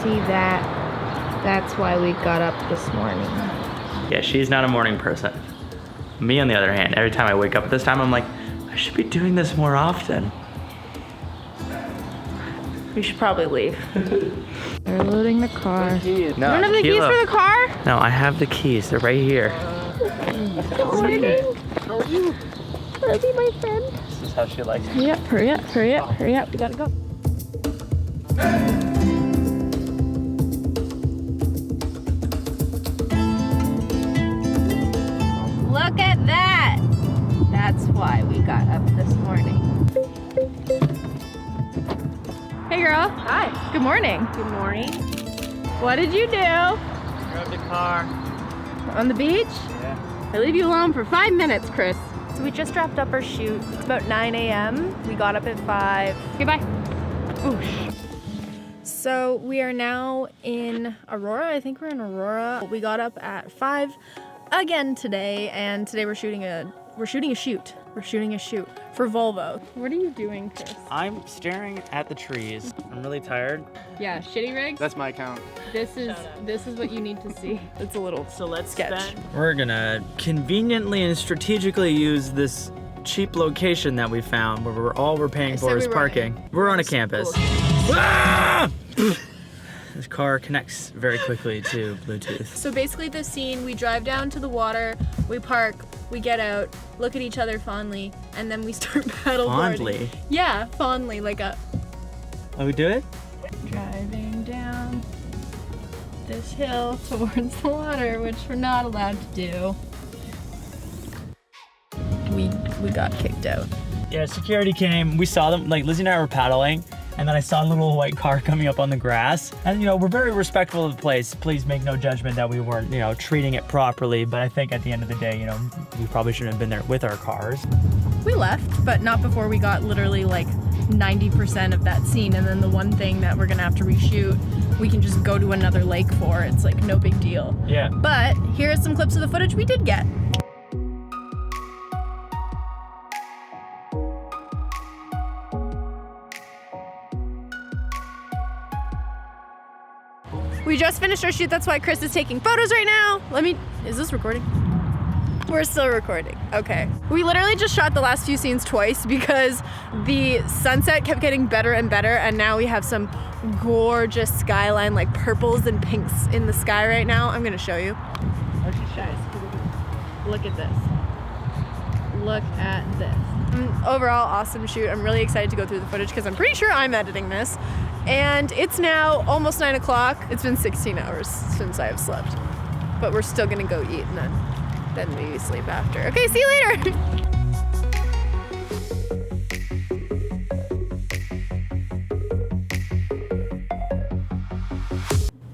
see that. That's why we got up this morning. Yeah, she's not a morning person. Me, on the other hand, every time I wake up at this time, I'm like, I should be doing this more often. We should probably leave. They're loading the car. No, you don't have the keys for the car? No, I have the keys. They're right here. Good morning. How are you? Lizzie, my friend. This is how she likes it. Hurry up, hurry up, hurry up, hurry up. We gotta go. Look at that. That's why we got up this morning. Hey girl. Hi. Good morning. Good morning. What did you do? Grab the car. On the beach? Yeah. I leave you alone for 5 minutes, Chris. So we just wrapped up our shoot. It's about 9 a.m. We got up at 5. Goodbye. Oosh. So we are now in Aurora. I think we're in Aurora. We got up at 5 again today, and today we're shooting a shoot. We're shooting a shoot for Volvo. What are you doing, Chris? I'm staring at the trees. I'm really tired. Yeah, shitty rigs. That's my account. This is what you need to see. It's a little sketch. We're gonna conveniently and strategically use this cheap location that we found where we're paying for is parking. We're on a campus. Ah! This car connects very quickly to Bluetooth. So basically the scene, we drive down to the water, we park, we get out, look at each other fondly, and then we start paddleboarding. Fondly? Yeah, fondly, like a... Oh, we do it? Driving down this hill towards the water, which we're not allowed to do. We got kicked out. Yeah, security came. We saw them, like Lizzie and I were paddling, and then I saw a little white car coming up on the grass. And you know, we're very respectful of the place. Please make no judgment that we weren't, you know, treating it properly. But I think at the end of the day, you know, we probably shouldn't have been there with our cars. We left, but not before we got literally like 90% of that scene. And then the one thing that we're gonna have to reshoot, we can just go to another lake for. It's like no big deal. Yeah. But here are some clips of the footage we did get. We just finished our shoot, that's why Chris is taking photos right now. Is this recording? We're still recording, okay. We literally just shot the last few scenes twice because the sunset kept getting better and better, and now we have some gorgeous skyline, like purples and pinks in the sky right now. I'm gonna show you. Guys, look at this. Look at this. Overall, awesome shoot. I'm really excited to go through the footage because I'm pretty sure I'm editing this. And it's now almost 9 o'clock. It's been 16 hours since I have slept. But we're still gonna go eat and then maybe sleep after. Okay, see you later.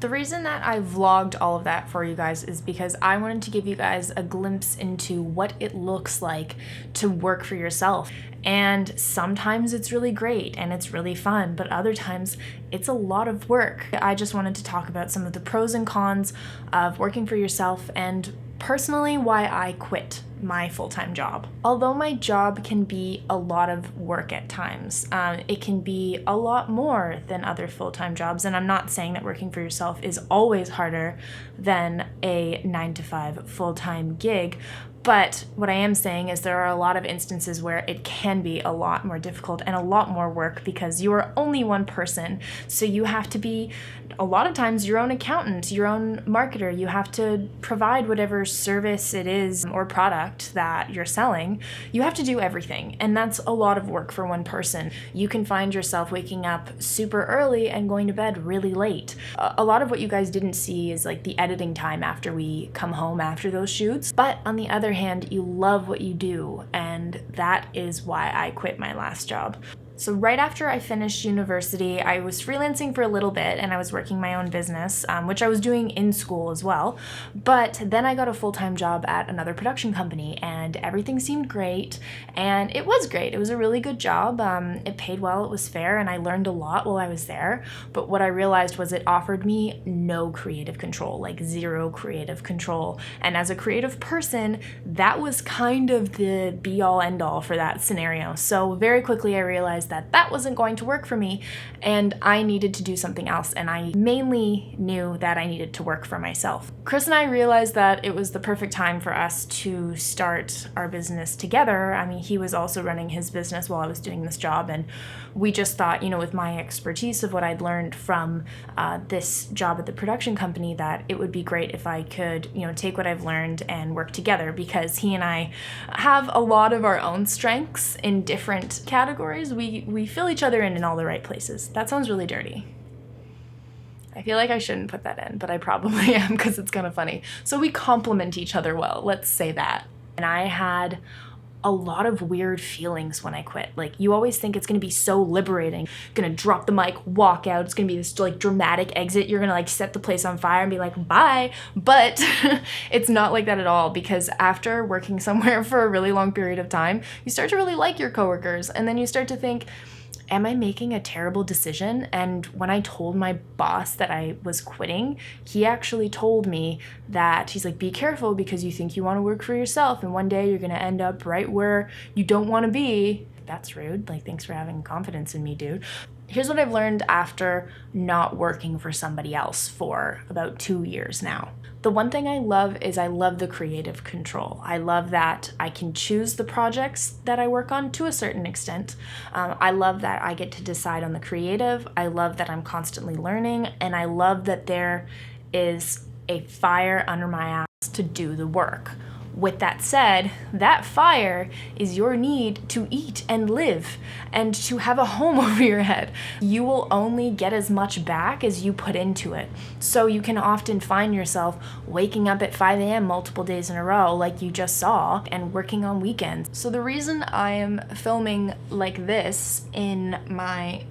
The reason that I vlogged all of that for you guys is because I wanted to give you guys a glimpse into what it looks like to work for yourself. And sometimes it's really great and it's really fun, but other times it's a lot of work. I just wanted to talk about some of the pros and cons of working for yourself and personally why I quit my full-time job. Although my job can be a lot of work at times, it can be a lot more than other full-time jobs, and I'm not saying that working for yourself is always harder than a 9-to-5 full-time gig, but what I am saying is there are a lot of instances where it can be a lot more difficult and a lot more work because you are only one person. So you have to be, a lot of times, your own accountant, your own marketer. You have to provide whatever service it is or product that you're selling. You have to do everything, and that's a lot of work for one person. You can find yourself waking up super early and going to bed really late. A lot of what you guys didn't see is like the editing time after we come home after those shoots. But on the other hand, you love what you do, and that is why I quit my last job. So right after I finished university, I was freelancing for a little bit and I was working my own business, which I was doing in school as well. But then I got a full-time job at another production company and everything seemed great. And it was great. It was a really good job. It paid well, it was fair, and I learned a lot while I was there. But what I realized was it offered me no creative control, like zero creative control. And as a creative person, that was kind of the be-all end-all for that scenario. So very quickly I realized realized that that wasn't going to work for me and I needed to do something else. And I mainly knew that I needed to work for myself. Chris and I realized that it was the perfect time for us to start our business together. I mean, he was also running his business while I was doing this job, and we just thought, you know, with my expertise of what I'd learned from this job at the production company, that it would be great if I could, you know, take what I've learned and work together, because he and I have a lot of our own strengths in different categories. We fill each other in all the right places. That sounds really dirty. I feel like I shouldn't put that in, but I probably am because it's kind of funny. So we complement each other well, let's say that. And I had a lot of weird feelings when I quit. Like, you always think it's gonna be so liberating. Gonna drop the mic, walk out, it's gonna be this like dramatic exit, you're gonna like set the place on fire and be like, bye. But it's not like that at all, because after working somewhere for a really long period of time, you start to really like your coworkers, and then you start to think, am I making a terrible decision? And when I told my boss that I was quitting, he actually told me that, he's like, be careful, because you think you want to work for yourself and one day you're going to end up right where you don't want to be. That's rude. Like, thanks for having confidence in me, dude. Here's what I've learned after not working for somebody else for about 2 years now. The one thing I love is I love the creative control. I love that I can choose the projects that I work on to a certain extent. I love that I get to decide on the creative. I love that I'm constantly learning, and I love that there is a fire under my ass to do the work. With that said, that fire is your need to eat and live and to have a home over your head. You will only get as much back as you put into it. So you can often find yourself waking up at 5 a.m. multiple days in a row, like you just saw, and working on weekends. So the reason I am filming like this in my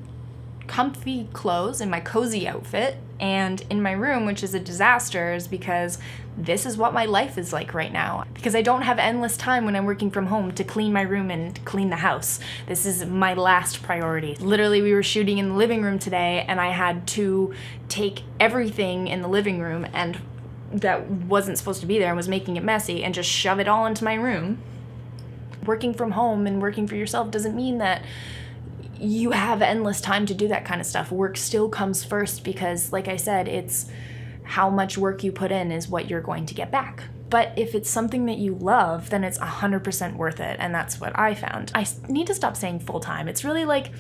comfy clothes, in my cozy outfit, and in my room, which is a disaster, is because this is what my life is like right now. Because I don't have endless time when I'm working from home to clean my room and clean the house. This is my last priority. Literally, we were shooting in the living room today, and I had to take everything in the living room and that wasn't supposed to be there and was making it messy, and just shove it all into my room. Working from home and working for yourself doesn't mean that you have endless time to do that kind of stuff. Work still comes first, because like I said, it's how much work you put in is what you're going to get back. But if it's something that you love, then it's 100% worth it. And that's what I found. I need to stop saying full-time. It's really like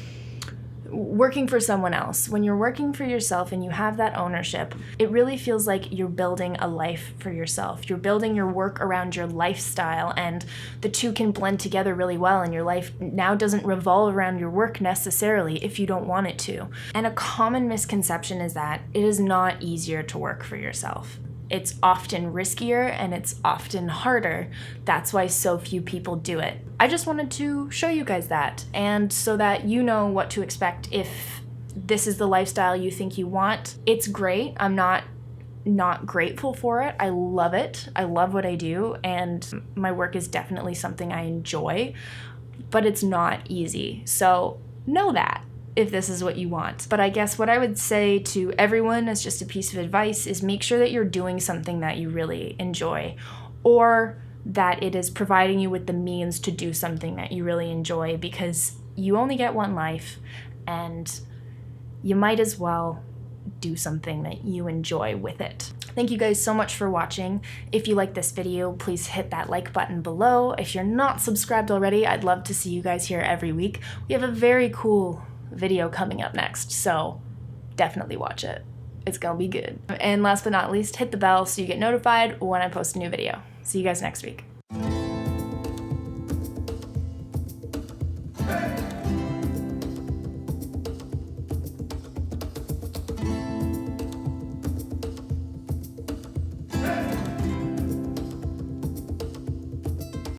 working for someone else. When you're working for yourself and you have that ownership, it really feels like you're building a life for yourself. You're building your work around your lifestyle, and the two can blend together really well, and your life now doesn't revolve around your work necessarily if you don't want it to. And a common misconception is that it is not easier to work for yourself. It's often riskier and it's often harder. That's why so few people do it. I just wanted to show you guys that, and so that you know what to expect if this is the lifestyle you think you want. It's great. I'm not grateful for it. I love it. I love what I do, and my work is definitely something I enjoy, but it's not easy. So know that if this is what you want. But I guess what I would say to everyone as just a piece of advice is make sure that you're doing something that you really enjoy, or that it is providing you with the means to do something that you really enjoy, because you only get one life, and you might as well do something that you enjoy with it. Thank you guys so much for watching. If you like this video, please hit that like button below. If you're not subscribed already, I'd love to see you guys here every week. We have a very cool video coming up next, so definitely watch it. It's gonna be good. And last but not least, hit the bell so you get notified when I post a new video. See you guys next week.